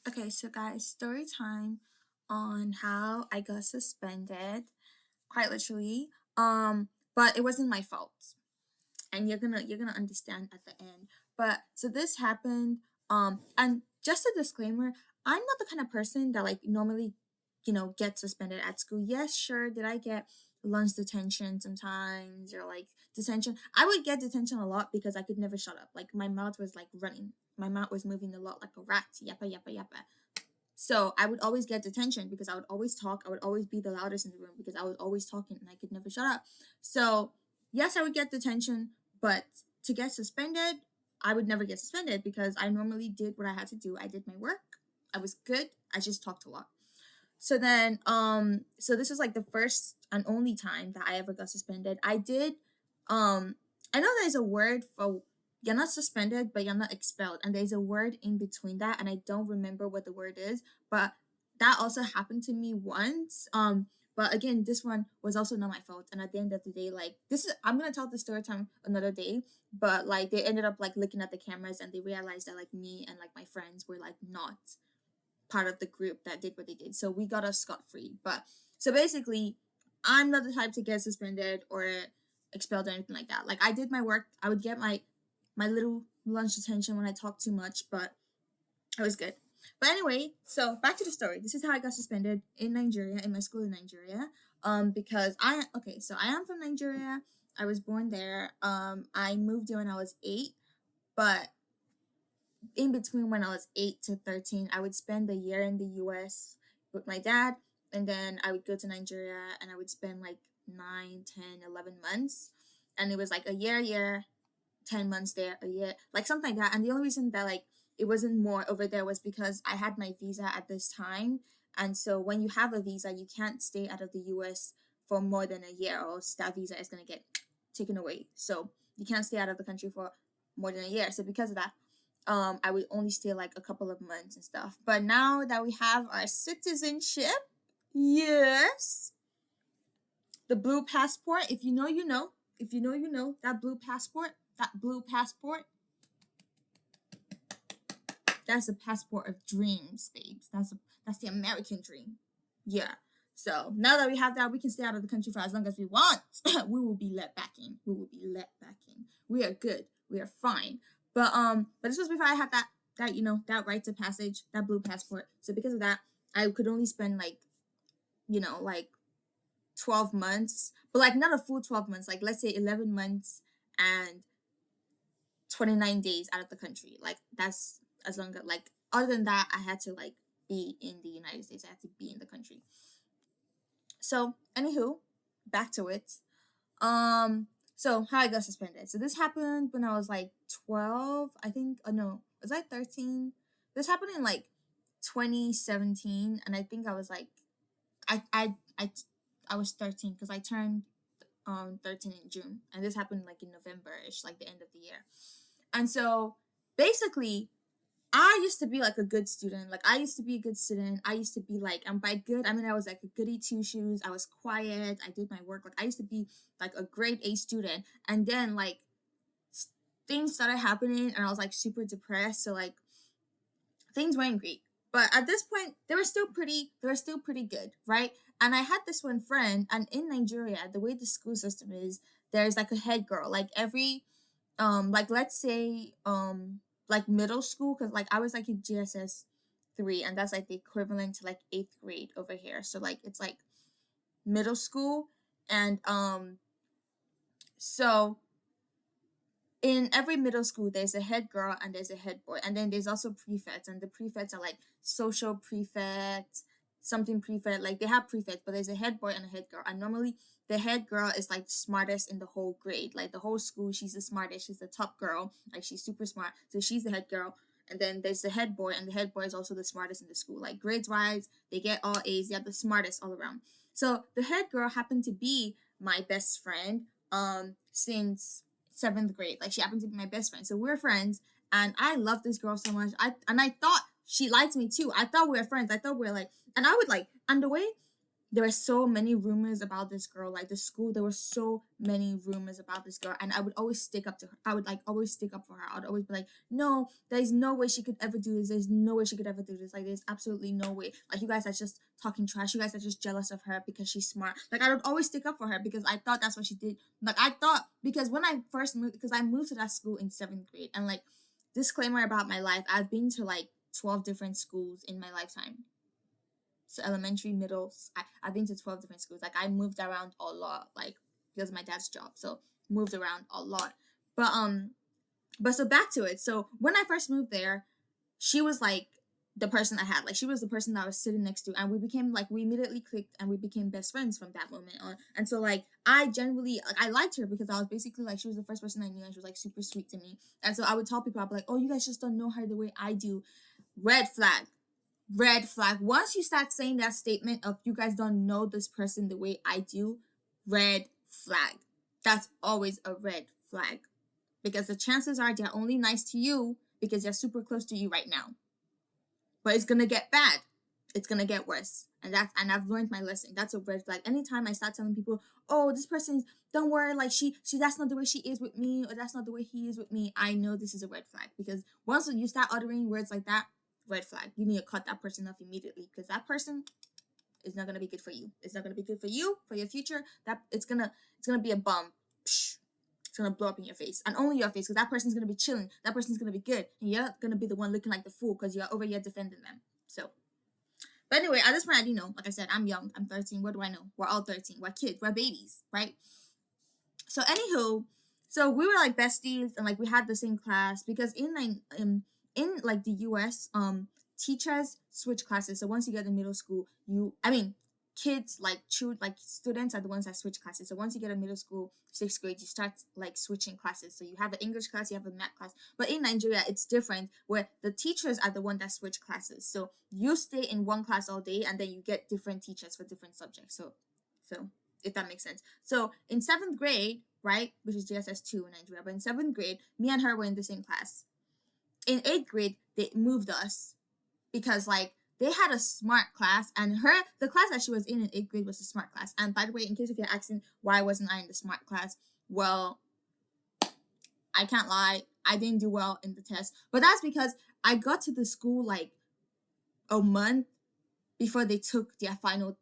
Okay, so guys, story time on how I got suspended, quite literally. But it wasn't my fault, and you're gonna understand at the end. But so this happened. And just a disclaimer, I'm not the kind of person that like normally, gets suspended at school. Yes, sure. Did I get lunch detention sometimes or like detention? I would get detention a lot because I could never shut up. Like my mouth was like running. My mouth was moving a lot like a rat. Yappa yappa yappa. So I would always get detention because I would always talk. I would always be the loudest in the room because I was always talking and I could never shut up. So yes, I would get detention, but to get suspended, I would never get suspended because I normally did what I had to do. I did my work. I was good. I just talked a lot. So then, so this is like the first and only time that I ever got suspended. I know there's a word for you're not suspended, but you're not expelled, and there's a word in between that, and I don't remember what the word is, but that also happened to me once. But again, this one was also not my fault, and at the end of the day, like I'm gonna tell the story time another day, but like they ended up like looking at the cameras and they realized that like me and like my friends were like not part of the group that did what they did. So we got us scot free. But so basically, I'm not the type to get suspended or expelled or anything like that. Like I did my work. I would get my little lunch detention when I talked too much, but I was good. But anyway, so back to the story. This is how I got suspended in Nigeria, in my school in Nigeria. Because so I am from Nigeria. I was born there. I moved there when I was 8, but in between when I was 8 to 13, I would spend a year in the US with my dad, and then I would go to Nigeria and I would spend like 9, 10, 11 months. And it was like a year, 10 months there, a year, like something like that. And the only reason that like it wasn't more over there was because I had my visa at this time. And so when you have a visa, you can't stay out of the US for more than a year, or else that visa is going to get taken away. So you can't stay out of the country for more than a year. So because of that, I would only stay like a couple of months and stuff. But now that we have our citizenship, yes, the blue passport. If you know, you know. If you know, you know. That blue passport. That blue passport. That's the passport of dreams, babes. That's the American dream. Yeah. So now that we have that, we can stay out of the country for as long as we want. We will be let back in. We will be let back in. We are good. We are fine. But this was before I had that right to passage, that blue passport. So because of that, I could only spend like 12 months, but like not a full 12 months, like let's say 11 months and 29 days out of the country. Like that's as long as like other than that, I had to like be in the United States. I had to be in the country. So anywho, back to it. So how I got suspended. So this happened when I was like 12, I think. Oh no, was I 13? This happened in like 2017, and I think I was like I I I I was 13 because I turned 13 in June, and this happened like in November-ish, like the end of the year. And so basically, I used to be like a good student. Like I used to be a good student. I used to be like, and by good, I mean I was like a goody two shoes. I was quiet. I did my work. Like I used to be like a grade A student. And then like things started happening, and I was like super depressed. So like things weren't great. But at this point, they were still pretty good, right? And I had this one friend, and in Nigeria, the way the school system is, there's like a head girl. Like every like let's say like middle school, because like I was like in GSS 3, and that's like the equivalent to like 8th grade over here. So like it's like middle school. And so in every middle school there's a head girl and there's a head boy, and then there's also prefects, and the prefects are like social prefect, something prefect, like they have prefects, but there's a head boy and a head girl. And normally the head girl is like the smartest in the whole grade, like the whole school. She's the smartest, she's the top girl, like she's super smart, so she's the head girl. And then there's the head boy, and the head boy is also the smartest in the school, like grades wise they get all A's. They are the smartest all around. So the head girl happened to be my best friend since 7th grade. Like she happened to be my best friend, so we're friends. And I love this girl so much. I thought she liked me too. I thought we were friends. I thought we were like, and I would like, and the way there were so many rumors about this girl. Like the school, there were so many rumors about this girl, and I would always stick up to her. I would like always stick up for her. I would always be like, no, there's no way she could ever do this. There's no way she could ever do this. Like there's absolutely no way. Like you guys are just talking trash. You guys are just jealous of her because she's smart. Like I would always stick up for her because I thought that's what she did. Like I thought, because when I first moved, because I moved to that school in 7th grade, and like, disclaimer about my life, I've been to like 12 different schools in my lifetime. So elementary, middle, I've been to 12 different schools. Like I moved around a lot, like because of my dad's job. So moved around a lot. But so back to it. So when I first moved there, she was like the person I had. Like she was the person that I was sitting next to, and we became like, we immediately clicked and we became best friends from that moment on. And so like I generally, like, I liked her because I was basically like, she was the first person I knew, and she was like super sweet to me. And so I would tell people, I'd be like, oh, you guys just don't know her the way I do. Red flag. Red flag. Once you start saying that statement of you guys don't know this person the way I do, red flag. That's always a red flag. Because the chances are they're only nice to you because they're super close to you right now. But it's gonna get bad. It's gonna get worse. And I've learned my lesson. That's a red flag. Anytime I start telling people, oh, this person, don't worry, like she that's not the way she is with me, or that's not the way he is with me, I know this is a red flag. Because once you start uttering words like that, red flag. You need to cut that person off immediately, because that person is not gonna be good for you. It's not gonna be good for you, for your future. That it's gonna be a bomb. Psh, it's gonna blow up in your face, and only your face, because that person's gonna be chilling. That person's gonna be good, and you're gonna be the one looking like the fool because you're over here defending them. So, but anyway, at this point, I do know. Like I said, I'm young. I'm 13. What do I know? We're all 13. We're kids. We're babies, right? So anywho, so we were like besties, and like we had the same class, because in like the US, teachers switch classes. So once you get in middle school, kids, like students are the ones that switch classes. So once you get in middle school, 6th grade, you start like switching classes. So you have an English class, you have a math class. But in Nigeria, it's different, where the teachers are the one that switch classes. So you stay in one class all day, and then you get different teachers for different subjects. So if that makes sense. So in 7th grade, right, which is JSS2 in Nigeria, but in 7th grade, me and her were in the same class. In 8th grade, they moved us because like they had a smart class, and the class that she was in 8th grade was a smart class. And by the way, in case if you're asking why wasn't I in the smart class, well, I can't lie, I didn't do well in the test, but that's because I got to the school like a month before they took their final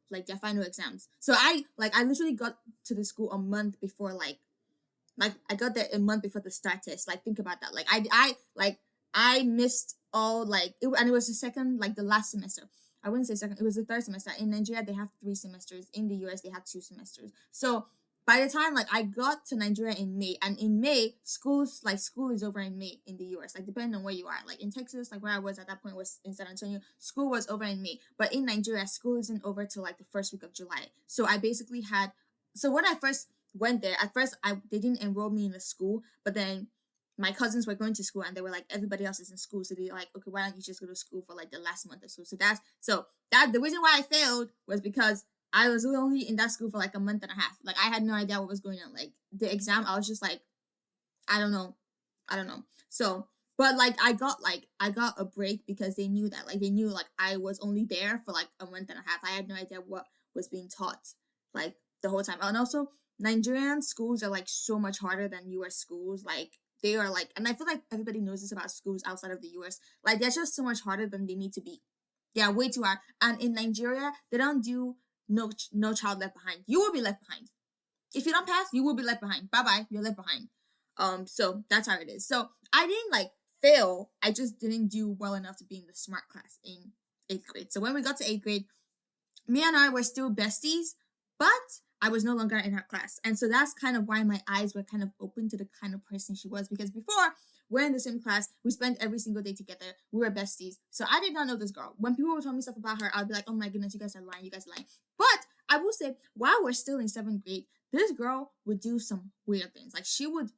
exams. So I literally got to the school a month before, I got there a month before the start test. Like think about that. Like I missed all and it was the last semester. I wouldn't say second, it was the third semester. In Nigeria they have 3 semesters. In the US they have 2 semesters. So by the time I got to Nigeria in May, and in May school is over in May in the US, like depending on where you are. Like in Texas, like where I was at that point was in San Antonio, school was over in May. But in Nigeria, school isn't over till like the first week of July. So I basically had, so when I first went there, at first they didn't enroll me in the school, but then my cousins were going to school, and they were like, everybody else is in school, so they're like, okay, why don't you just go to school for like the last month of school? So the reason why I failed was because I was only in that school for like a month and a half. Like I had no idea what was going on. Like the exam, I was just like, I don't know. So, but I got a break because they knew that. Like they knew like I was only there for like a month and a half. I had no idea what was being taught like the whole time. And also Nigerian schools are like so much harder than US schools. Like they are like, and I feel like everybody knows this about schools outside of the US. Like they're just so much harder than they need to be. They are way too hard. And in Nigeria, they don't do no child left behind. You will be left behind. If you don't pass, you will be left behind. Bye bye, you're left behind. So that's how it is. So I didn't fail. I just didn't do well enough to be in the smart class in 8th grade. So when we got to 8th grade, me and I were still besties, but I was no longer in her class. And so that's kind of why my eyes were kind of open to the kind of person she was. Because before, we're in the same class, we spent every single day together, we were besties. So I did not know this girl. When people would tell me stuff about her, I'd be like, oh my goodness, you guys are lying. But I will say, while we're still in 7th grade, this girl would do some weird things. Like she would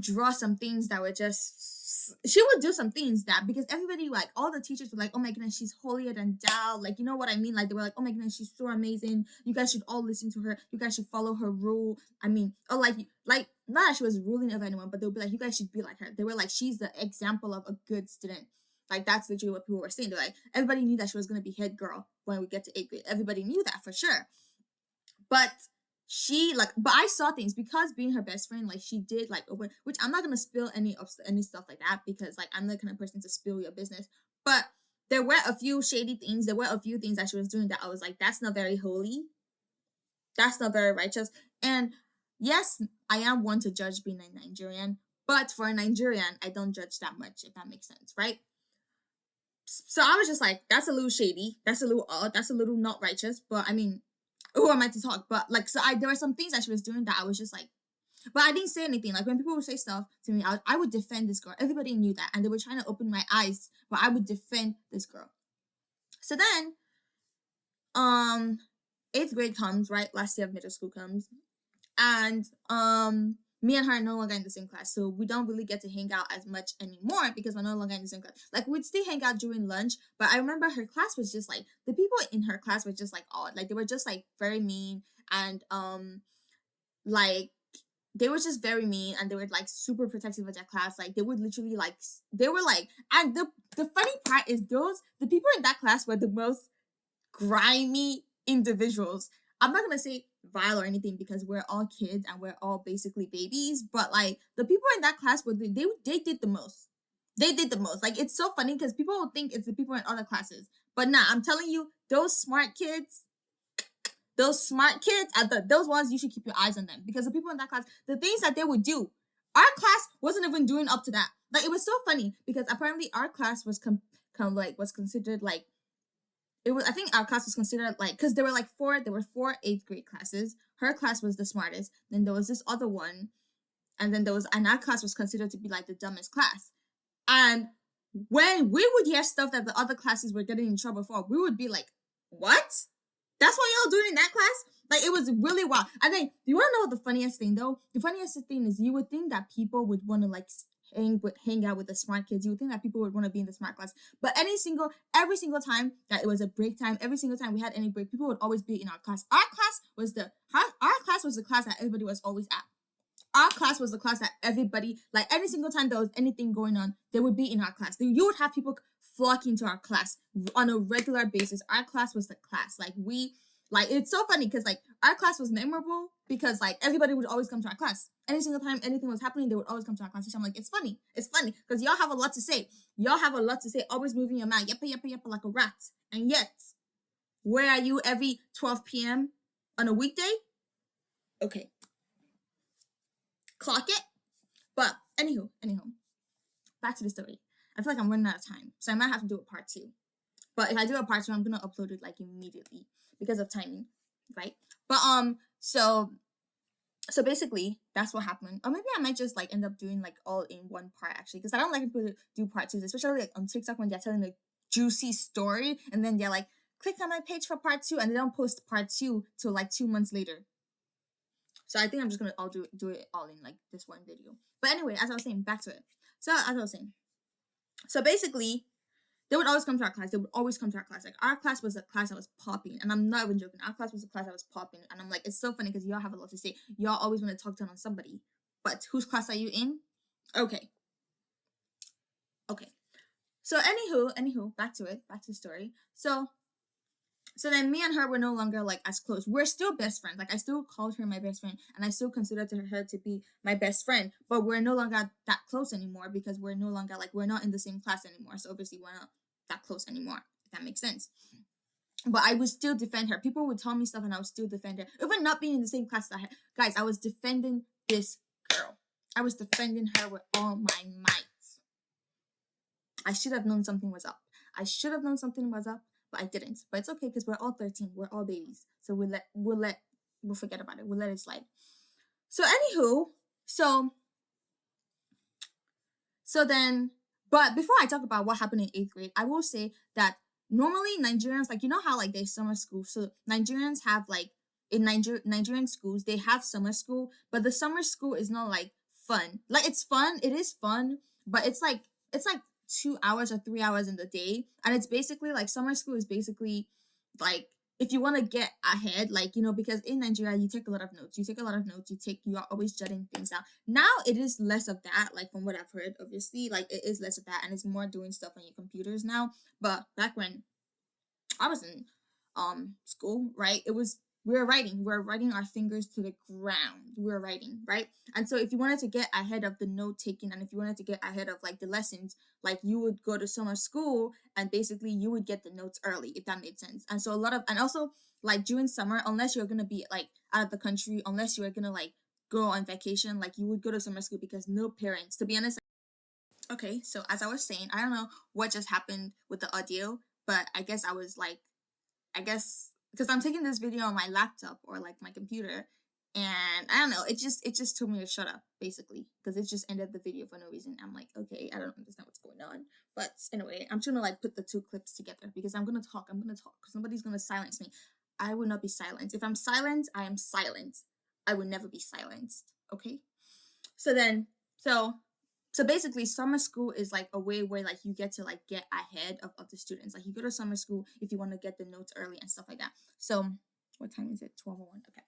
draw some things that were just, she would do some things that, because everybody, like all the teachers were like, oh my goodness, she's holier than thou, like, you know what I mean? Like they were like, oh my goodness, she's so amazing, you guys should all listen to her, you guys should follow her rule. I mean, or like not that she was ruling over anyone, but they would be like, you guys should be like her. They were like, she's the example of a good student. Like that's literally what people were saying. They're like, everybody knew that she was gonna be head girl when we get to 8th grade. Everybody knew that for sure. But but I saw things because being her best friend, like she did like open, which I'm not gonna spill any stuff like that because like I'm the kind of person to spill your business. But there were a few shady things. There were a few things that she was doing that I was like, that's not very holy. That's not very righteous. And yes, I am one to judge being a Nigerian, but for a Nigerian, I don't judge that much, if that makes sense, right? So I was just like, that's a little shady. That's a little odd. That's a little not righteous. But I mean, who am I to talk? But like, so there were some things that she was doing that I was just like, but I didn't say anything. Like when people would say stuff to me, I would defend this girl. Everybody knew that, and they were trying to open my eyes, but I would defend this girl. So then, um, 8th grade comes, right? Last year of middle school comes, and me and her are no longer in the same class, so we don't really get to hang out as much anymore because we're no longer in the same class. Like we'd still hang out during lunch, but I remember her class was just like the people in her class were just like odd. Like they were just like very mean and like they were just very mean and they were like super protective of their class. Like they would literally like they were like, and the funny part is the people in that class were the most grimy individuals. I'm not gonna say vile or anything because we're all kids and we're all basically babies, but like the people in that class were they did the most. They did the most. Like it's so funny because people will think it's the people in other classes, but nah, I'm telling you, those smart kids are those ones you should keep your eyes on them because the people in that class, the things that they would do, our class wasn't even doing up to that. Like it was so funny because apparently our class was was considered like it was. I think our class was considered like because there were four 8th grade classes. Her class was the smartest. Then there was this other one, and then and our class was considered to be like the dumbest class. And when we would hear stuff that the other classes were getting in trouble for, we would be like, "What? That's what y'all doing in that class?" Like it was really wild. And then you want to know what the funniest thing though? The funniest thing is you would think that people would want to like hang out with the smart kids. You would think that people would want to be in the smart class. But every single time that it was a break time, every single time we had any break, people would always be in our class. Our class was the class that everybody was always at. Our class was the class that everybody, like any single time there was anything going on, they would be in our class. You would have people flocking to our class on a regular basis. Our class was the class. Like it's so funny because like our class was memorable because like everybody would always come to our class. Any single time anything was happening, they would always come to our class. So I'm like, it's funny. It's funny because y'all have a lot to say. Y'all have a lot to say, always moving your mouth, yappa, yappa, yappa, like a rat. And yet, where are you every 12 p.m. on a weekday? Okay. Clock it. But anywho, back to the story. I feel like I'm running out of time, so I might have to do a part 2. But if I do a part 2, I'm gonna upload it like immediately because of timing, right? But so basically that's what happened. Or maybe I might just like end up doing like all in one part actually, because I don't like people to do part 2s, especially like on TikTok when they're telling a juicy story and then they're like, click on my page for part 2, and they don't post part 2 till like 2 months later. So I think I'm just gonna all do it all in like this one video. But anyway, as I was saying, back to it. So basically, they would always come to our class. They would always come to our class. Like our class was a class that was popping, and I'm not even joking. Our class was a class that was popping, and I'm like, it's so funny because y'all have a lot to say. Y'all always want to talk down on somebody, but whose class are you in? Okay. So anywho, back to the story. So then me and her were no longer like as close. We're still best friends. Like I still called her my best friend and I still considered her to be my best friend, but we're no longer that close anymore because we're no longer like we're not in the same class anymore. So obviously we're not that close anymore, if that makes sense. But I would still defend her. People would tell me stuff and I would still defend her. Even not being in the same class that her. Guys, I was defending this girl. I was defending her with all my might. I should have known something was up. But I didn't. But it's okay because we're all 13. We're all babies. So we'll forget about it. We'll let it slide. So anywho, so then, but before I talk about what happened in 8th grade, I will say that normally Nigerians, like you know how like there's summer school. So Nigerians have like in Nigerian schools, they have summer school, but the summer school is not like fun. Like it's fun, it is fun, but it's like 2 hours or 3 hours in the day. And it's basically like summer school is basically like if you want to get ahead, like, because in Nigeria you take a lot of notes, you are always jotting things down. Now it is less of that, like from what I've heard, obviously, like it is less of that, and it's more doing stuff on your computers now. But back when I was in school, right? It was we were writing our fingers to the ground. We were writing, right? And so if you wanted to get ahead of the note taking, and if you wanted to get ahead of like the lessons, like you would go to summer school and basically you would get the notes early, if that made sense. And so a lot of, and also like during summer, unless you're gonna be like out of the country, unless you're gonna like go on vacation, like you would go to summer school because no parents, to be honest. Okay, so as I was saying, I don't know what just happened with the audio, but I guess I guess because I'm taking this video on my laptop or like my computer, and I don't know, it just told me to shut up basically because it just ended the video for no reason. I'm like, okay, I don't understand what's going on. But anyway, I'm trying to like put the two clips together because I'm gonna talk because nobody's gonna silence me. I will not be silenced. If I'm silent, I am silent. I will never be silenced. Okay. So then, so so basically summer school is like a way where like you get to like get ahead of other students. Like you go to summer school if you want to get the notes early and stuff like that. So what time is it? 12:01. Okay.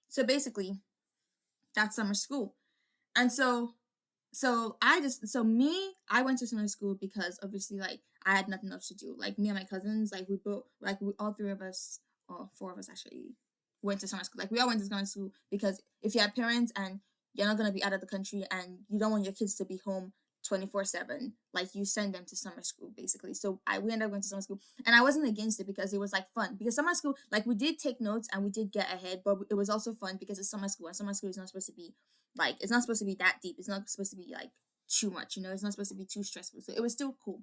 So basically that's summer school. And I went to summer school because obviously like I had nothing else to do. Like me and my cousins, like all three of us, or four of us actually, went to summer school. Like we all went to summer school because if you have parents and you're not gonna be out of the country and you don't want your kids to be home 24/7, like you send them to summer school basically. So we ended up going to summer school, and I wasn't against it because it was like fun. Because summer school, like we did take notes and we did get ahead, but it was also fun because it's summer school, and summer school is not supposed to be like, it's not supposed to be that deep. It's not supposed to be like too much, it's not supposed to be too stressful. So it was still cool.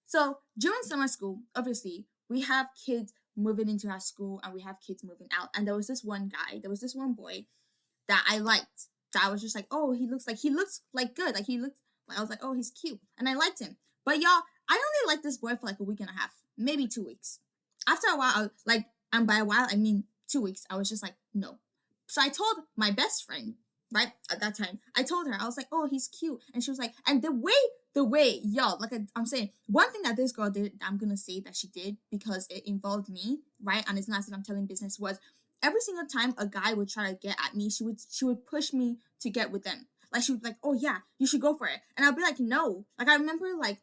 So during summer school, obviously, we have kids moving into our school and we have kids moving out. And there was this one guy, there was this one boy that I liked. That I was just like, oh, he looks like good. Like he looked like, I was like, oh, he's cute. And I liked him. But y'all, I only liked this boy for like a week and a half, maybe 2 weeks. After a while, and by a while, I mean 2 weeks, I was just like, no. So I told my best friend, right, at that time, I told her, I was like, oh, he's cute. And she was like, and the way, y'all, like I'm saying, one thing that this girl did, I'm gonna say that she did because it involved me, right? And it's not as if I'm telling business, was every single time a guy would try to get at me, she would push me to get with them. Like she would be like, oh yeah, you should go for it. And I'll be like, no. Like I remember like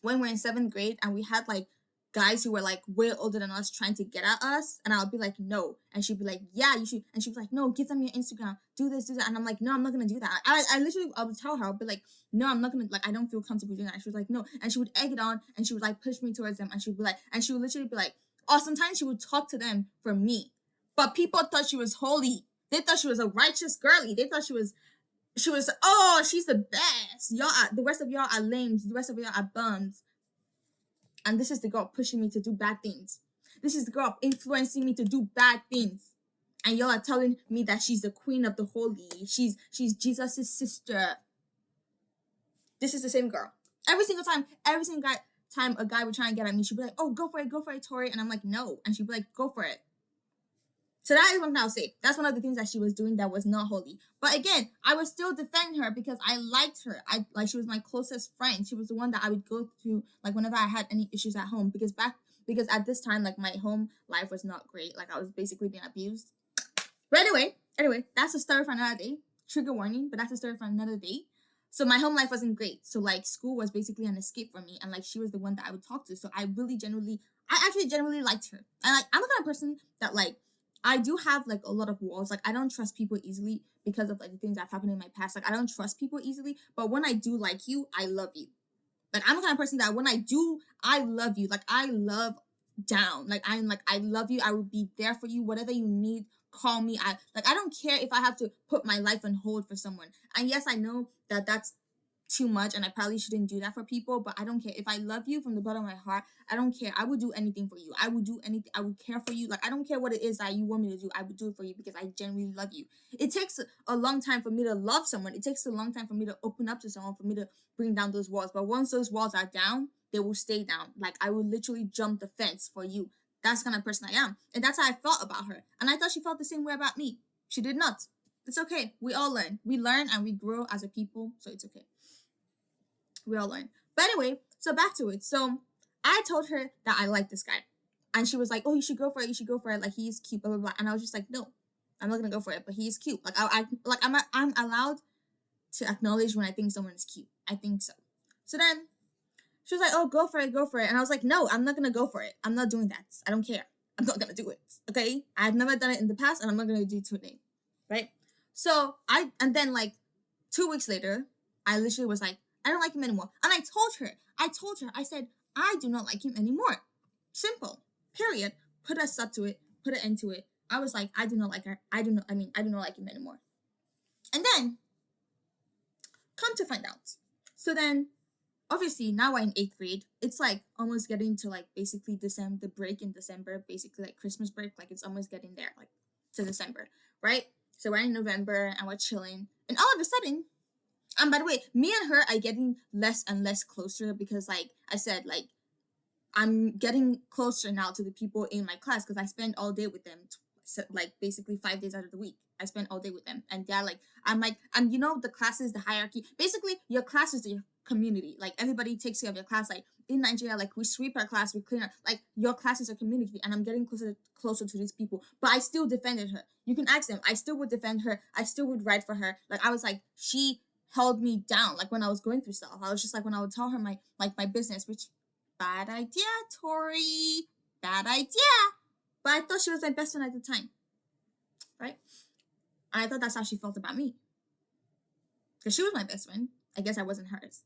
when we're in 7th grade and we had like guys who were like way older than us trying to get at us, and I'll be like, no. And she'd be like, yeah, you should. And she'd be like, no, give them your Instagram, do this, do that. And I'm like, no, I'm not gonna do that. I literally, I would tell her, I'll be like, no, I'm not gonna, like, I don't feel comfortable doing that. And she was like, no. And she would egg it on and she would like push me towards them, and she would be like, and she would literally be like, or sometimes she would talk to them for me. But people thought she was holy. They thought she was a righteous girly. They thought she was, oh, she's the best. The rest of y'all are lames. The rest of y'all are bums. And this is the girl pushing me to do bad things. This is the girl influencing me to do bad things. And y'all are telling me that she's the queen of the holy. She's Jesus' sister. This is the same girl. Every single time a guy would try and get at me, she'd be like, oh, go for it, Tori. And I'm like, no. And she'd be like, go for it. So that is one thing I'll say. That's one of the things that she was doing that was not holy. But again, I would still defend her because I liked her. She was my closest friend. She was the one that I would go to like whenever I had any issues at home, because at this time, like my home life was not great. Like I was basically being abused. But anyway, that's a story for another day. Trigger warning, but that's a story for another day. So my home life wasn't great. So like school was basically an escape for me, and like she was the one that I would talk to. So I actually genuinely liked her. And like I'm the kind of person that like I do have like a lot of walls. Like I don't trust people easily because of like the things that have happened in my past. Like I don't trust people easily, but when I do like you, I love you. Like I'm the kind of person that when I do, I love you. Like I love down. Like I love you. I will be there for you. Whatever you need, call me. I don't care if I have to put my life on hold for someone. And yes, I know that that's too much and I probably shouldn't do that for people, but I don't care. If I love you from the bottom of my heart, I don't care. I would do anything for you. I would do anything. I would care for you. Like I don't care what it is that you want me to do. I would do it for you because I genuinely love you. It takes a long time for me to love someone. It takes a long time for me to open up to someone, for me to bring down those walls. But once those walls are down, they will stay down. Like I will literally jump the fence for you. That's the kind of person I am. And that's how I felt about her. And I thought she felt the same way about me. She did not. It's okay. We all learn. We learn and we grow as a people. So it's okay. We all learn. But anyway, so back to it. So I told her that I like this guy. And she was like, oh, you should go for it, you should go for it, like he's cute, blah blah blah. And I was just like, no, I'm not gonna go for it, but he's cute. Like I'm allowed to acknowledge when I think someone is cute. I think so. So then she was like, oh, go for it, go for it. And I was like, no, I'm not gonna go for it. I'm not doing that. I don't care. I'm not gonna do it. Okay? I've never done it in the past and I'm not gonna do it today. Right? So and then like 2 weeks later, I literally was like, I don't like him anymore. And I told her, I said, I do not like him anymore. Simple. Period. Put a stop to it. Put an end to it. I was like, I do not like her. I do not like him anymore. And then, come to find out. So then, obviously, now we're in 8th grade. It's like almost getting to like basically December, the break in December, basically like Christmas break. Like it's almost getting there, like to December, right? So we're in November and we're chilling. And all of a sudden, and by the way, me and her are getting less and less closer because, like I said, like I'm getting closer now to the people in my class because I spend all day with them, like basically 5 days out of the week. I spend all day with them, and they're like, I'm you know the classes, the hierarchy. Basically, your class is your community. Like everybody takes care of your class. Like in Nigeria, like we sweep our class, we clean up. Like your class is a community, and I'm getting closer to these people. But I still defended her. You can ask them. I still would defend her. I still would write for her. Like I was like, she held me down. Like when I was going through stuff, I was just like when I would tell her my business, which bad idea, Tori. Bad idea. But I thought she was my best friend at the time. Right? And I thought that's how she felt about me. Because she was my best friend. I guess I wasn't hers.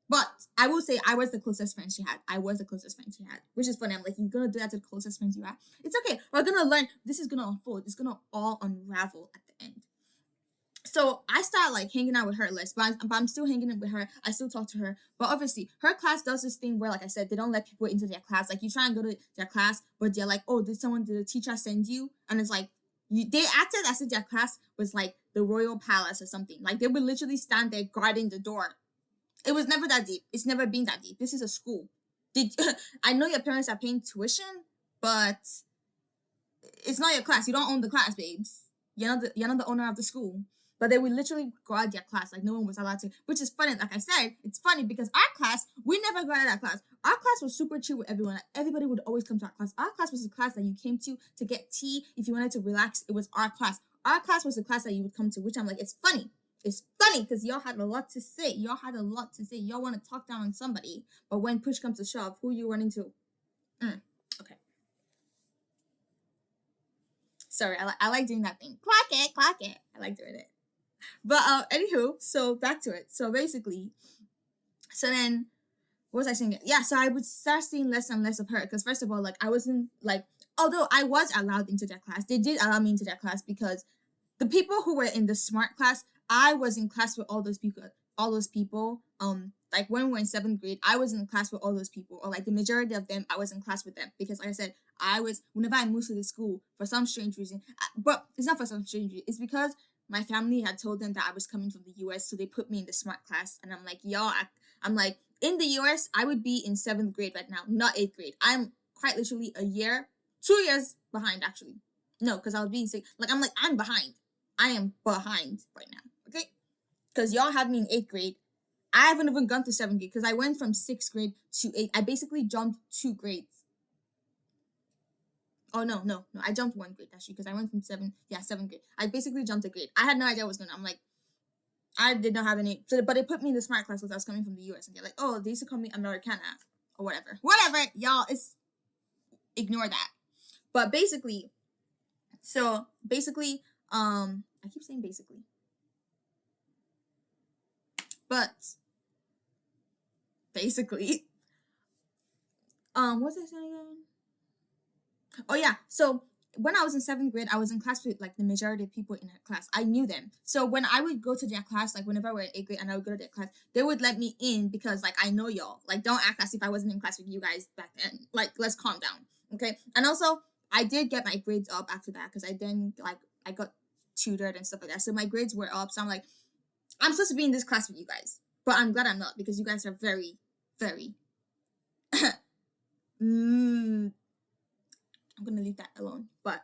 But I will say I was the closest friend she had. I was the closest friend she had. Which is funny. I'm like, you're going to do that to the closest friends you have? It's okay. We're going to learn. This is going to unfold. It's going to all unravel at the end. So I started like hanging out with her less, but I'm still hanging out with her. I still talk to her. But obviously, her class does this thing where, like I said, they don't let people into their class. Like you try and go to their class, but they're like, oh, did the teacher send you? And it's like, they acted as if their class was like the royal palace or something. Like they would literally stand there guarding the door. It was never that deep. It's never been that deep. This is a school. I know your parents are paying tuition, but it's not your class. You don't own the class, babes. You're not the owner of the school. But they would literally guard their class. Like no one was allowed to. Which is funny. Like I said, it's funny because our class, we never guarded our class. Our class was super chill with everyone. Like, everybody would always come to our class. Our class was the class that you came to get tea. If you wanted to relax, it was our class. Our class was the class that you would come to, which I'm like, it's funny. It's funny because y'all had a lot to say. Y'all had a lot to say. Y'all want to talk down on somebody. But when push comes to shove, who you running to? Okay. Sorry, I like doing that thing. Clock it. I like doing it. But anywho, so back to it. So basically, so then what was I saying? Yeah, so I would start seeing less and less of her because first of all, like I wasn't like, although I was allowed into their class, they did allow me into their class because the people who were in the smart class, I was in class with all those people. Like when we were in 7th grade, I was in class with all those people, or like the majority of them, I was in class with them because, like I said, whenever I moved to the school for some strange reason, but it's not for some strange reason. It's because my family had told them that I was coming from the U.S., so they put me in the smart class, and I'm like, I'm like, in the U.S., I would be in 7th grade right now, not 8th grade. I'm quite literally 2 years behind actually. No, because I was being sick. Like I'm behind. I am behind right now. Okay, because y'all had me in 8th grade. I haven't even gone to 7th grade because I went from 6th grade to 8th. I basically jumped 2 grades. Oh, no. I jumped 1 grade actually because I went from 7th grade. I basically jumped a grade. I had no idea what was going on. I'm like, I did not have any. So, but they put me in the smart class because I was coming from the US. And they're like, oh, they used to call me Americana or whatever. Whatever, y'all. Ignore that. But basically, I keep saying basically. But basically, what was I saying again? Oh yeah, so when I was in 7th grade, I was in class with like the majority of people in her class. I knew them. So when I would go to their class, like whenever we were in 8th grade and I would go to their class, they would let me in because like I know y'all. Like don't act as if I wasn't in class with you guys back then. Like let's calm down. Okay. And also I did get my grades up after that because I got tutored and stuff like that. So my grades were up. So I'm like, I'm supposed to be in this class with you guys. But I'm glad I'm not because you guys are very, very I'm gonna leave that alone. But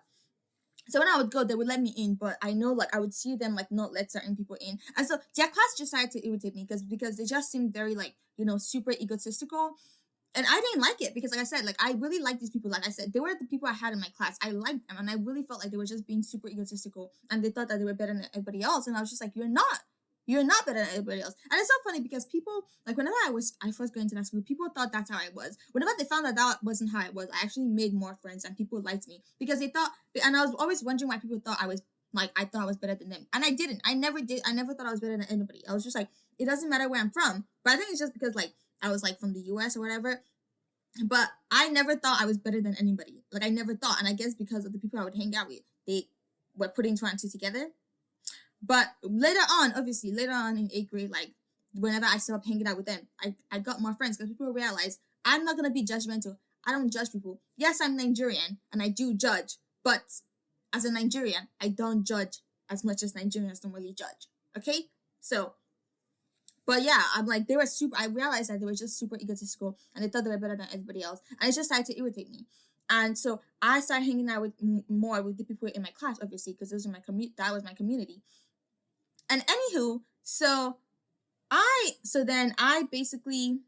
so when I would go, they would let me in, but I know like I would see them like not let certain people in, and so their class just started to irritate me because they just seemed very like super egotistical, And I didn't like it because, like I said, like I really liked these people. Like I said, they were the people I had in my class. I liked them, and I really felt like they were just being super egotistical, and they thought that they were better than everybody else. And I was just like, you're not. You're not better than everybody else. And it's so funny because people, like whenever I first got into that school, people thought that's how I was. Whenever they found out that wasn't how I was, I actually made more friends and people liked me because they thought, and I was always wondering why people thought I was like, I thought I was better than them. And I didn't. I never did. I never thought I was better than anybody. I was just like, it doesn't matter where I'm from. But I think it's just because like I was like from the US or whatever. But I never thought I was better than anybody. Like I never thought. And I guess because of the people I would hang out with, they were putting two and two together. But later on, obviously, later on in 8th grade, like whenever I stopped hanging out with them, I got more friends because people realized I'm not gonna be judgmental. I don't judge people. Yes, I'm Nigerian and I do judge, but as a Nigerian, I don't judge as much as Nigerians normally judge. Okay? So, but yeah, I'm like, they were super, I realized that they were just super egotistical and they thought they were better than everybody else. And it just started to irritate me. And so I started hanging out with more with the people in my class, obviously, because those were my that was my community. And anywho, then I basically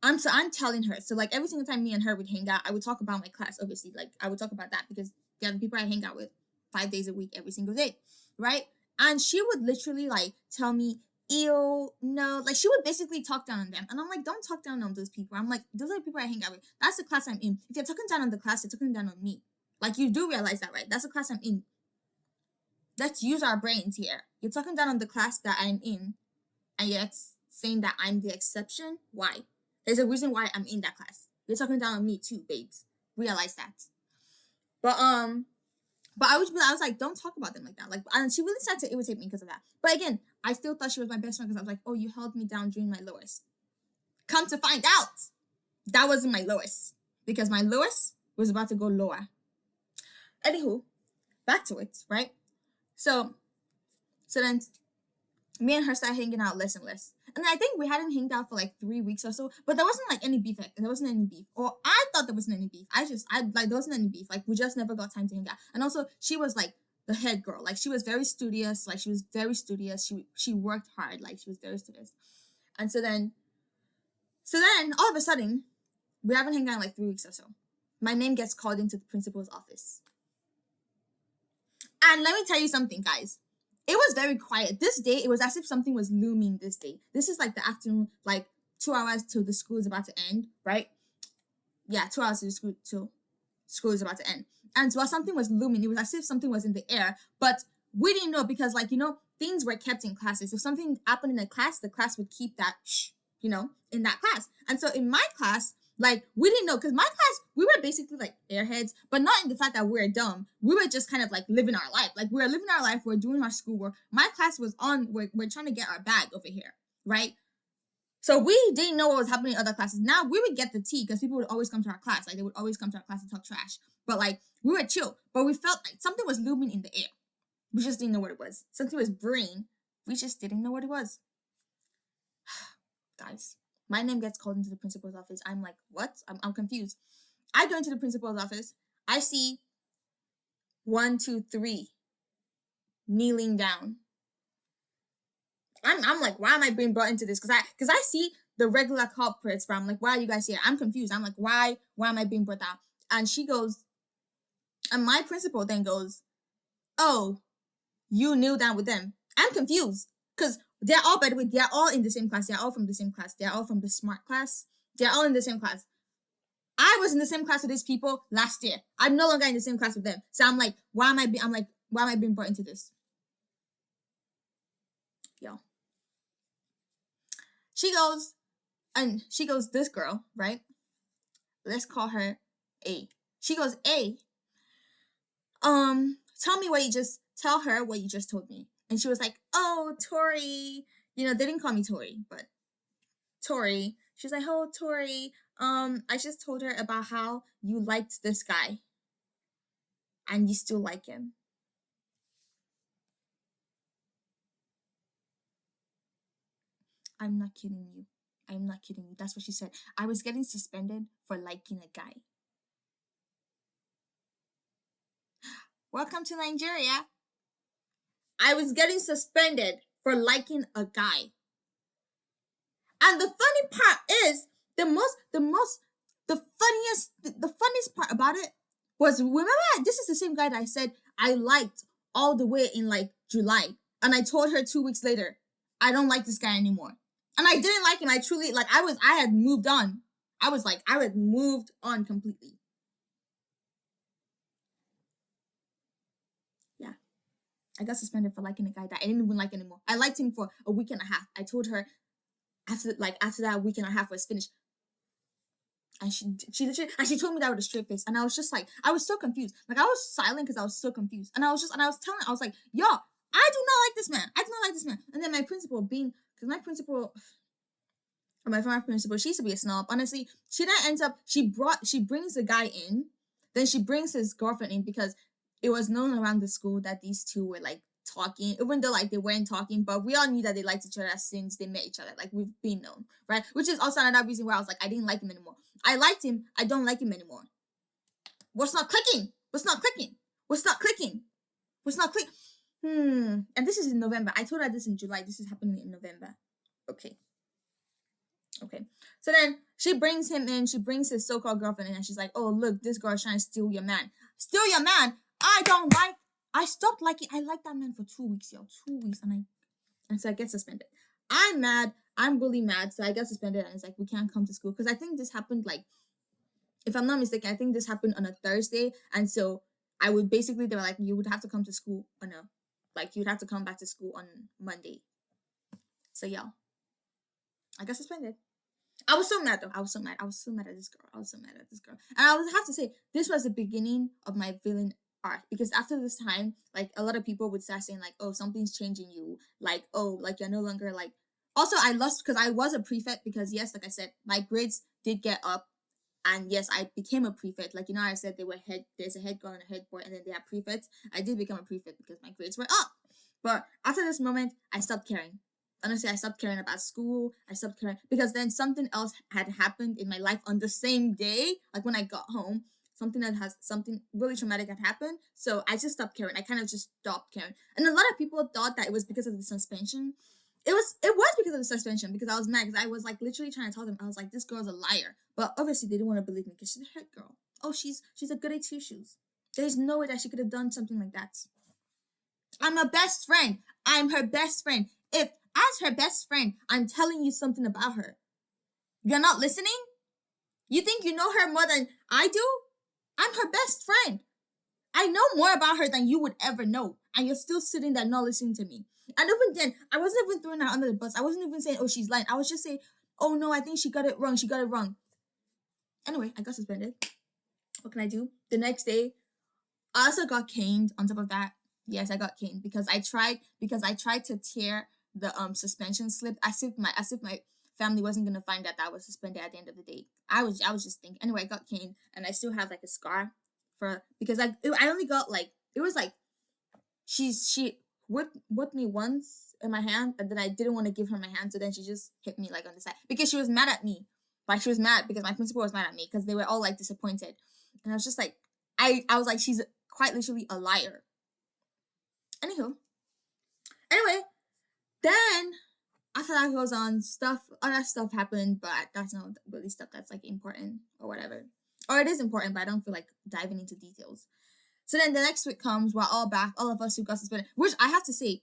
I'm telling her. So like every single time me and her would hang out, I would talk about my class, obviously. Like I would talk about that because they're the people I hang out with 5 days a week, every single day. Right? And she would literally like tell me, ew, no, like she would basically talk down on them. And I'm like, don't talk down on those people. I'm like, those are the people I hang out with. That's the class I'm in. If you're talking down on the class, you're talking down on me. Like you do realize that, right? That's the class I'm in. Let's use our brains here. You're talking down on the class that I'm in, and yet saying that I'm the exception. Why? There's a reason why I'm in that class. You're talking down on me too, babes. Realize that. But I was like, don't talk about them like that. Like, and she really started to irritate me because of that. But again, I still thought she was my best friend because I was like, oh, you held me down during my lowest. Come to find out, that wasn't my lowest because my lowest was about to go lower. Anywho, back to it, right? So then me and her started hanging out less and less. And I think we hadn't hanged out for like 3 weeks or so, but there wasn't like any beef. There wasn't any beef. Or I thought there wasn't any beef. I like, there wasn't any beef. Like, we just never got time to hang out. And also, she was like the head girl. Like, she was very studious. She worked hard. Like, she was very studious. And so then all of a sudden, we haven't hanged out in like 3 weeks or so. My name gets called into the principal's office. And let me tell you something, guys. It was very quiet. This day, it was as if something was looming this day. This is like the afternoon, like 2 hours till the school is about to end, right? Yeah, 2 hours till school is about to end. And so something was looming. It was as if something was in the air, but we didn't know because, like, things were kept in classes. If something happened in a class, the class would keep that, in that class. And so in my class, like, we didn't know because my class, we were basically like airheads, but not in the fact that we're dumb. We were just kind of like living our life. Like, we were living our life. We're doing our schoolwork. My class was on. We're trying to get our bag over here, right? So we didn't know what was happening in other classes. Now we would get the tea because people would always come to our class. Like, they would always come to our class and talk trash. But like, we were chill. But we felt like something was looming in the air. We just didn't know what it was. Something was brewing. We just didn't know what it was. Guys, my name gets called into the principal's office. I'm like, what? I'm confused. I go into the principal's office. I see 1, 2, 3 kneeling down. I'm like, why am I being brought into this? Because I see the regular culprits, but I'm like, why are you guys here? I'm confused. I'm like, why am I being brought out? And she goes, and my principal then goes, oh, you kneel down with them. I'm confused because they're all, by the way, they're all in the same class. They're all from the same class. They're all from the smart class. They're all in the same class. I was in the same class with these people last year. I'm no longer in the same class with them. So I'm like, why am I being brought into this? Yo. She goes, this girl, right? Let's call her A. She goes, A, tell her what you just told me. And she was like, oh, Tori. They didn't call me Tori, but Tori. She's like, oh, Tori, I just told her about how you liked this guy and you still like him. I'm not kidding you. I'm not kidding you. That's what she said. I was getting suspended for liking a guy. Welcome to Nigeria. I was getting suspended for liking a guy. And the funny part is, The funniest part about it was, remember, this is the same guy that I said I liked all the way in like July, and I told her 2 weeks later, I don't like this guy anymore, and I didn't like him. I truly like I had moved on. I had moved on completely. Yeah, I got suspended for liking a guy that I didn't even like anymore. I liked him for a week and a half. I told her after that week and a half was finished, and she literally, and she told me that with a straight face, and I was just like, I was so confused. Like I was silent because I was so confused, and I was telling her, I was like, yo, I do not like this man. I do not like this man. And then my principal, because my principal, or my former principal, she used to be a snob. Honestly, she then ends up, she brings the guy in, then she brings his girlfriend in, because it was known around the school that these two were like talking, even though like they weren't talking, but we all knew that they liked each other since they met each other. Like we've been known, right? Which is also another reason why I was like, I didn't like him anymore. I liked him, I don't like him anymore. What's not clicking? What's not clicking? What's not clicking? What's not clicking? And this is in November. I told her this in July. This is happening in November. Okay. So then she brings him in. She brings his so-called girlfriend in, and she's like, "Oh, look, this girl is trying to steal your man. Steal your man. I don't like." I stopped liking. I liked that man for 2 weeks, yo. 2 weeks, and so I get suspended. I'm mad. I'm really mad. So I get suspended, and it's like, we can't come to school, because I think this happened like, if I'm not mistaken, I think this happened on a Thursday, and so they were like, you would have to come to school on a, like, you would have to come back to school on Monday. So yeah, I got suspended. I was so mad though. I was so mad. I was so mad at this girl. And I would have to say, this was the beginning of my villain arc, because after this time, like, a lot of people would start saying like, oh, something's changing you. Like, oh, like, you're no longer like. Also, I lost, because I was a prefect, because yes, like I said, my grades did get up. And yes, I became a prefect. Like, I said there's a head girl and a head boy, and then they have prefects. I did become a prefect because my grades were up. But after this moment, I stopped caring. Honestly, I stopped caring about school. I stopped caring because then something else had happened in my life on the same day. Like when I got home, something really traumatic had happened. So I just stopped caring. I kind of just stopped caring. And a lot of people thought that it was because of the suspension. It was because of the suspension, because I was mad, because I was like literally trying to tell them, I was like, this girl's a liar. But obviously they didn't want to believe me, because she's a head girl. Oh, she's a goody two shoes. There's no way that she could have done something like that. I'm a best friend. I'm her best friend. If, as her best friend, I'm telling you something about her, you're not listening? You think you know her more than I do? I'm her best friend. I know more about her than you would ever know. And you're still sitting there not listening to me. And even then, I wasn't even throwing her under the bus. I wasn't even saying, oh, she's lying. I was just saying, oh no, I think she got it wrong. She got it wrong. Anyway, I got suspended. What can I do? The next day, I also got caned on top of that. Yes, I got caned because I tried to tear the suspension slip as if my family wasn't gonna find out that I was suspended at the end of the day. I was just thinking. Anyway, I got caned, and I still have like a scar because I only got like, it was like she whipped me once in my hand, and then I didn't want to give her my hand, so then she just hit me like on the side because she was mad at me. Like, she was mad because my principal was mad at me because they were all like disappointed, and I was just like, I was like, she's quite literally a liar. Anyway, then after that goes on, other stuff happened, but that's not really stuff that's like important or whatever. Or it is important, but I don't feel like diving into details. So then the next week comes, we're all back, all of us who got suspended, which I have to say,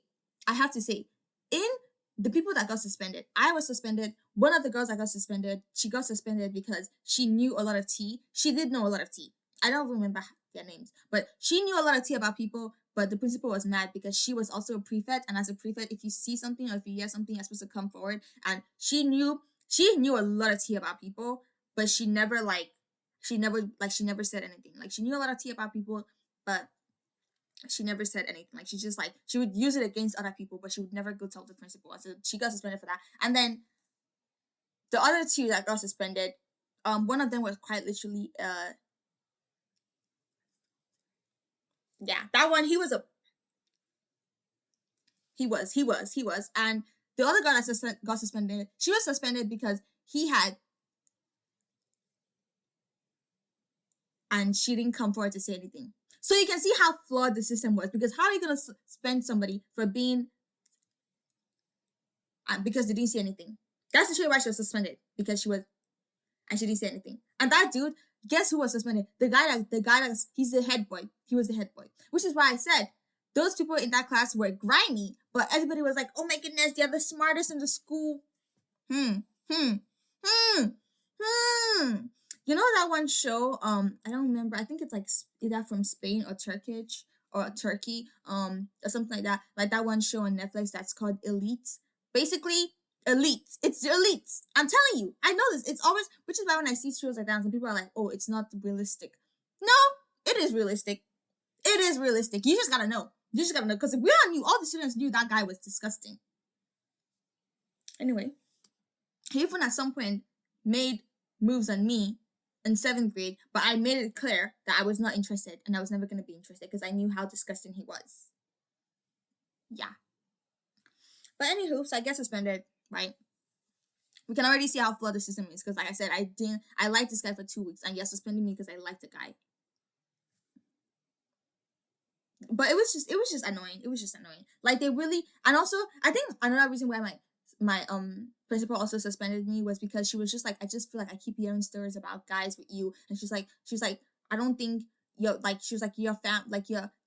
in the people that got suspended, I was suspended. One of the girls that got suspended, she got suspended because she knew a lot of tea. She did know a lot of tea. I don't remember their names, but she knew a lot of tea about people, but the principal was mad because she was also a prefect, and as a prefect, if you see something or if you hear something, you're supposed to come forward, and she knew a lot of tea about people, but she never said anything. Like, she knew a lot of tea about people, but she never said anything. Like, she just like, she would use it against other people, but she would never go tell the principal. So she got suspended for that. And then the other two that got suspended, one of them was quite literally yeah, that one, he was, and the other girl that got suspended, she was suspended because he had, and she didn't come forward to say anything. So you can see how flawed the system was, because how are you going to suspend somebody for being, because they didn't say anything? That's the why she was suspended, because she was, and she didn't say anything. And that dude, guess who was suspended? The guy that's he's the head boy. He was the head boy, which is why I said those people in that class were grimy, but everybody was like, "Oh my goodness, they're the smartest in the school." Hmm, hmm, hmm, hmm. You know that one show? I don't remember. I think it's like either from Spain or Turkish or Turkey, or something like that. Like that one show on Netflix that's called Elite. Basically, elite. It's the elites. I'm telling you. I know this. It's always, which is why when I see shows like that, some people are like, "Oh, it's not realistic." No, it is realistic. It is realistic. You just gotta know. You just gotta know, because if we all knew, all the students knew that guy was disgusting. Anyway, he even at some point made moves on me in 7th grade, but I made it clear that I was not interested and I was never going to be interested because I knew how disgusting he was. Yeah. But anywho, so I get suspended, right? We can already see how flawed the system is because, like I said, I liked this guy for 2 weeks and you're suspending me because I liked the guy. But it was just annoying. It was just annoying. Like they really, and also I think another reason why my principal also suspended me was because she was just like, I just feel like I keep hearing stories about guys with you, and she's like, I don't think she was like, your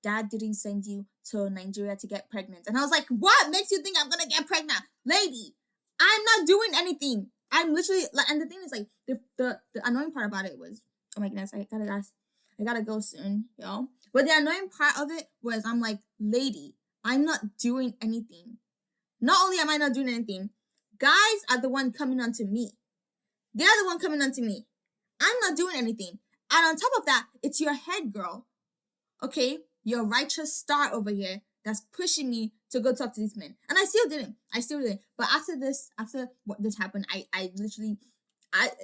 dad didn't send you to Nigeria to get pregnant, and I was like, what makes you think I'm gonna get pregnant, lady? I'm not doing anything. I'm literally like, and the thing is like the annoying part about it was, oh my goodness, I gotta go soon, yo. But the annoying part of it was, I'm like, lady, I'm not doing anything. Not only am I not doing anything, guys are the one coming onto me. They're the one coming onto me. I'm not doing anything. And on top of that, it's your head girl, okay? Your righteous star over here that's pushing me to go talk to these men. And I still didn't. But after what this happened, I literally,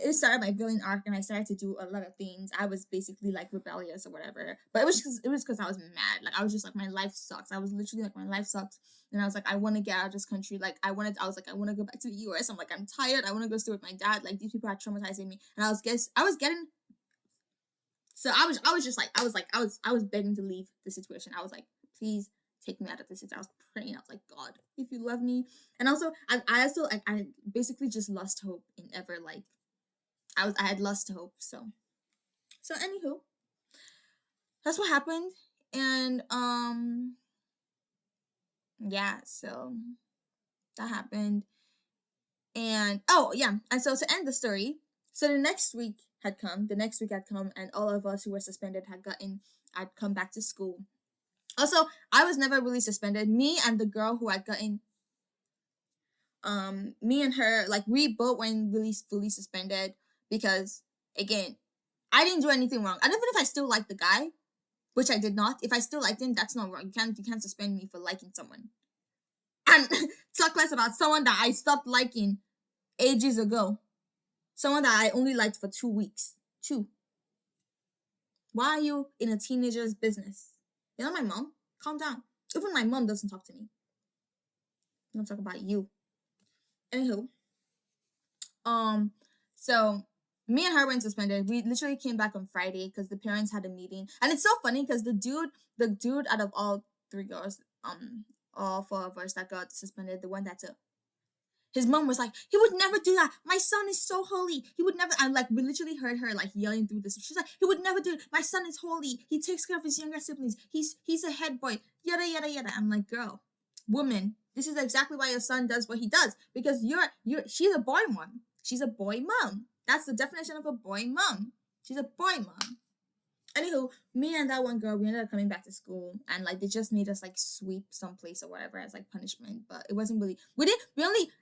it started my villain arc, and I started to do a lot of things. I was basically like rebellious or whatever. But it was because I was mad. Like I was just like, my life sucks. I was literally like, my life sucks. And I was like, I want to get out of this country. Like I want to go back to the US. I'm like, I'm tired. I want to go stay with my dad. Like these people are traumatizing me. And I was getting, so I was begging to leave the situation. I was like, please take me out of this situation. I was praying. I was like, God, if you love me. And also, I basically just lost hope in ever, like, I had lost hope. So anywho, that's what happened. And yeah, so that happened. And oh yeah, and so to end the story, so the next week had come, and all of us who were suspended had come back to school. Also, I was never really suspended. Me and the girl who had gotten, me and her, like, we both weren't really fully suspended because, again, I didn't do anything wrong. And even if I still liked the guy, which I did not, if I still liked him, that's not wrong. You can't suspend me for liking someone. And talk less about someone that I stopped liking ages ago. Someone that I only liked for 2 weeks. 2. Why are you in a teenager's business? You're not my mom. Calm down. Even my mom doesn't talk to me. I'm gonna talk about you. Anywho, so me and her went suspended. We literally came back on Friday because the parents had a meeting, and it's so funny because the dude out of all 3 girls, all 4 of us that got suspended, the one that's his mom was like, he would never do that. My son is so holy. He would never. And like, we literally heard her like yelling through this. She's like, he would never do it. My son is holy. He takes care of his younger siblings. He's a head boy. Yada yada yada. I'm like, girl, woman, this is exactly why your son does what he does, because she's a boy mom. She's a boy mom. That's the definition of a boy mom. She's a boy mom. Anywho, me and that one girl, we ended up coming back to school, and like they just made us like sweep someplace or whatever as like punishment. But it wasn't really,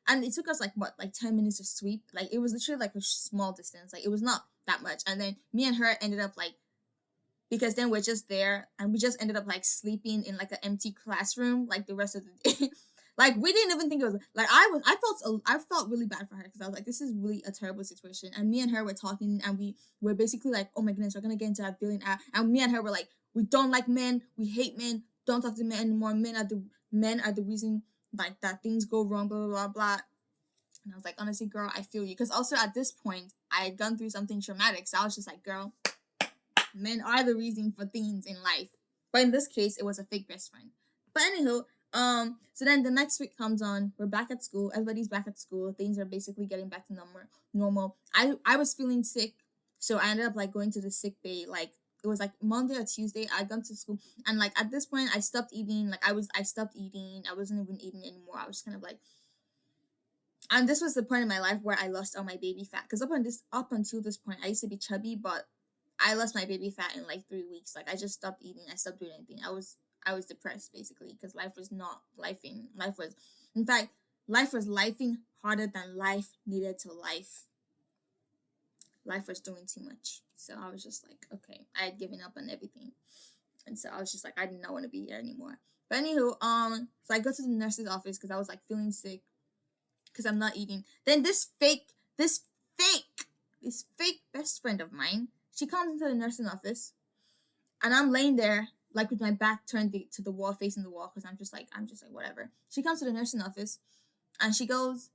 and it took us like 10 minutes to sweep. Like it was literally like a small distance. Like it was not that much. And then me and her ended up like, because then we're just there, and we just ended up like sleeping in like an empty classroom like the rest of the day. Like we didn't even think it was like, I felt really bad for her because I was like, this is really a terrible situation. And me and her were talking, and we were basically like, oh my goodness, we're gonna get into that villain act. And me and her were like, we don't like men, we hate men, don't talk to men anymore. Men are the reason like that things go wrong, blah blah blah blah. And I was like, honestly, girl, I feel you, because also at this point I had gone through something traumatic, so I was just like, girl, men are the reason for things in life. But in this case, it was a fake best friend. But anywho, So then the next week comes on. We're back at school. Everybody's back at school. Things are basically getting back to normal. I was feeling sick, so I ended up like going to the sick bay. Like it was like Monday or Tuesday. I got to school, and like at this point, I stopped eating. Like I stopped eating. I wasn't even eating anymore. I was kind of like, and this was the point in my life where I lost all my baby fat. Because up until this point, I used to be chubby, but I lost my baby fat in like 3 weeks. Like I just stopped eating. I stopped doing anything. I was depressed basically because life was not lifing. Life was, in fact, life was lifing harder than life needed to life. Life was doing too much. So I was just like, okay, I had given up on everything, and so I was just like, I did not want to be here anymore. But anywho, so I go to the nurse's office because I was like feeling sick because I'm not eating. Then this fake best friend of mine, she comes into the nursing office, and I'm laying there like with my back turned to the wall, facing the wall, because I'm just like whatever. She comes to the nursing office, and she goes,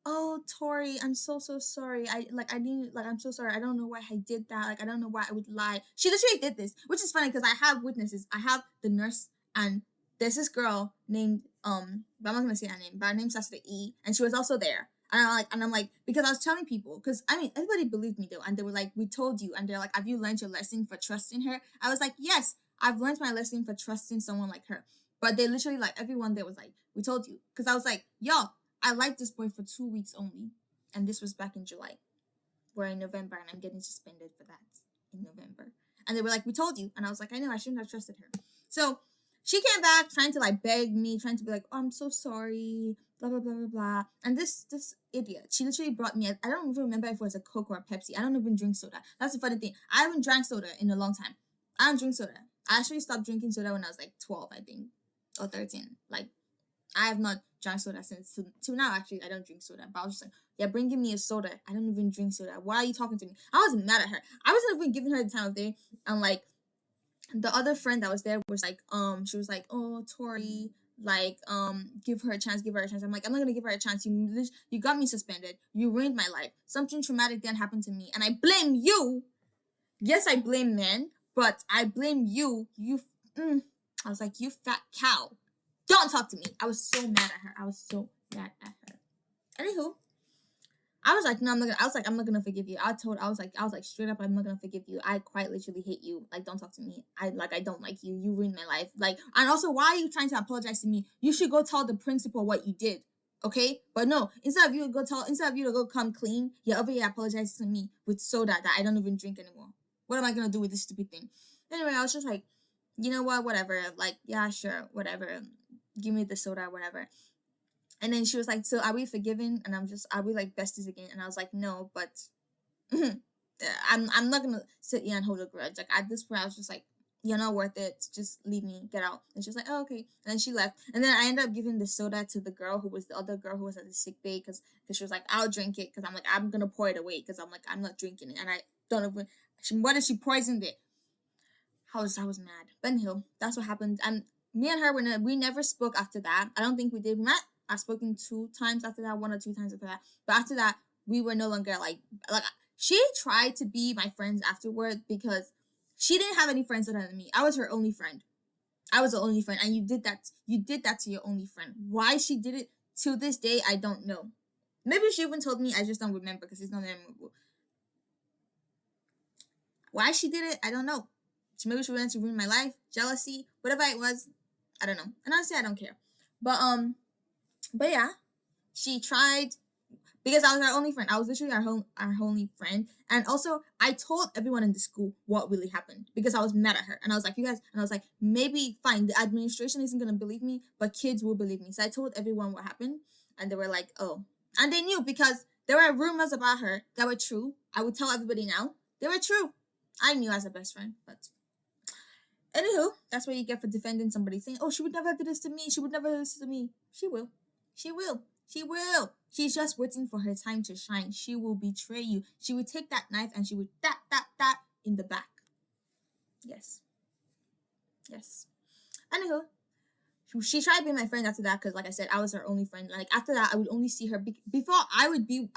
"Oh, Tori, I'm so sorry. I didn't like. I'm so sorry. I don't know why I did that. Like I don't know why I would lie." She literally did this, which is funny because I have witnesses. I have the nurse, and there's this girl named but I'm not gonna say her name, but her name starts with E, and she was also there. And I'm like, because I was telling people, because I mean everybody believed me though, and they were like, "We told you," and they're like, "Have you learned your lesson for trusting her?" I was like, "Yes, I've learned my lesson for trusting someone like her." But they literally like everyone there was like, "We told you," because I was like, "Yo, I liked this boy for 2 weeks only," and this was back in July. We're in November, and I'm getting suspended for that in November. And they were like, "We told you," and I was like, "I know, I shouldn't have trusted her." So she came back trying to like beg me, trying to be like, "Oh, I'm so sorry," blah blah blah blah blah. And this idiot, she literally brought me. I don't even remember if it was a Coke or a Pepsi. I don't even drink soda. That's the funny thing. I haven't drank soda in a long time. I don't drink soda. I actually stopped drinking soda when I was like 12, I think, or 13. Like I have not drank soda since to now. Actually, I don't drink soda. But I was just like, "Yeah, bringing me a soda. I don't even drink soda. Why are you talking to me?" I was mad at her. I wasn't even giving her the time of day. And like the other friend that was there was like, she was like, "Oh, Tori, like, give her a chance, give her a chance." I'm like, "I'm not gonna give her a chance. You got me suspended. You ruined my life. Something traumatic then happened to me, and I blame you. Yes, I blame men, but I blame you. I was like, you fat cow. Don't talk to me." I was so mad at her. I was so mad at her. Anywho, I was like, no, I'm not gonna. I was like, I'm not gonna forgive you. I was like, straight up, I'm not gonna forgive you. I quite literally hate you. Like, don't talk to me. I don't like you. You ruined my life. Like, and also, why are you trying to apologize to me? You should go tell the principal what you did. Okay, but no. Instead of you to go come clean, you're over here apologizing to me with soda that I don't even drink anymore. What am I gonna do with this stupid thing? Anyway, I was just like, you know what, whatever. Like, yeah, sure, whatever. Give me the soda, whatever. And then she was like, "So are we forgiven?" And are we like besties again? And I was like, "No, but I'm not gonna sit here and hold a grudge." Like at this point, I was just like, "You're not worth it. Just leave me, get out." And she was like, "Oh, okay." And then she left. And then I ended up giving the soda to the girl who was the other girl who was at the sick bay because she was like, "I'll drink it," because I'm like, I'm gonna pour it away because I'm like, I'm not drinking it, and I don't even. What if she poisoned it? I was mad. But anywho, that's what happened. And me and her we never spoke after that. I don't think we did. We met. I've spoken 2 times after that, 1 or 2 times after that. But after that, we were no longer like she tried to be my friends afterward because she didn't have any friends other than me. I was her only friend. I was the only friend, and you did that. You did that to your only friend. Why she did it to this day, I don't know. Maybe she even told me. I just don't remember because it's not memorable. Why she did it, I don't know. Maybe she wanted to ruin my life, jealousy, whatever it was. I don't know. And honestly, I don't care. But yeah, she tried because I was our only friend. I was literally our only friend. And also, I told everyone in the school what really happened because I was mad at her. And I was like, you guys, and I was like, maybe fine, the administration isn't gonna believe me, but kids will believe me. So I told everyone what happened, and they were like, oh, and they knew because there were rumors about her that were true. I would tell everybody now they were true. I knew as a best friend, but anywho, that's what you get for defending somebody, saying, "Oh, she would never do this to me. She would never do this to me." She will. She will. She will. She's just waiting for her time to shine. She will betray you. She would take that knife and she would that in the back. Yes. Yes. Anywho, she tried being my friend after that because, like I said, I was her only friend. Like after that, I would only see her before. I would be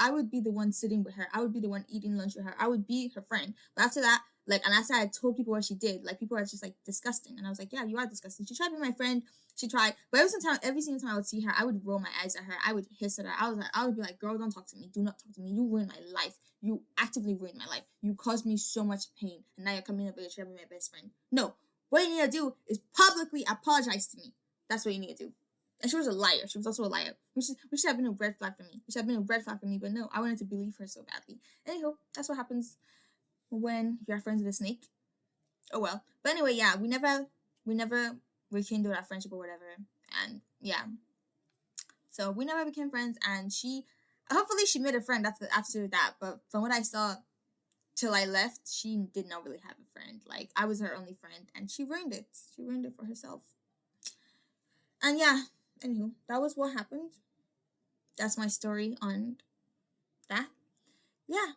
the one sitting with her. I would be the one eating lunch with her. I would be her friend. But after that, Like, and after I told people what she did, like, people are just like disgusting. And I was like, yeah, you are disgusting. She tried to be my friend. She tried, but every single time I would see her, I would roll my eyes at her. I would hiss at her. I would be like, girl, don't talk to me. Do not talk to me. You ruined my life. You actively ruined my life. You caused me so much pain, and now you're coming over here trying to be my best friend. No, what you need to do is publicly apologize to me. That's what you need to do. And she was a liar. She was also a liar. Which should have been a red flag for me. Which should have been a red flag for me, but no, I wanted to believe her so badly. Anyhow, that's what happens when you're friends with a snake. Oh well. But anyway, yeah, we never rekindled our friendship or whatever. And yeah. So we never became friends, and she hopefully she made a friend after that. But from what I saw till I left, she did not really have a friend. Like, I was her only friend, and she ruined it. She ruined it for herself. And yeah, anywho, that was what happened. That's my story on that. Yeah.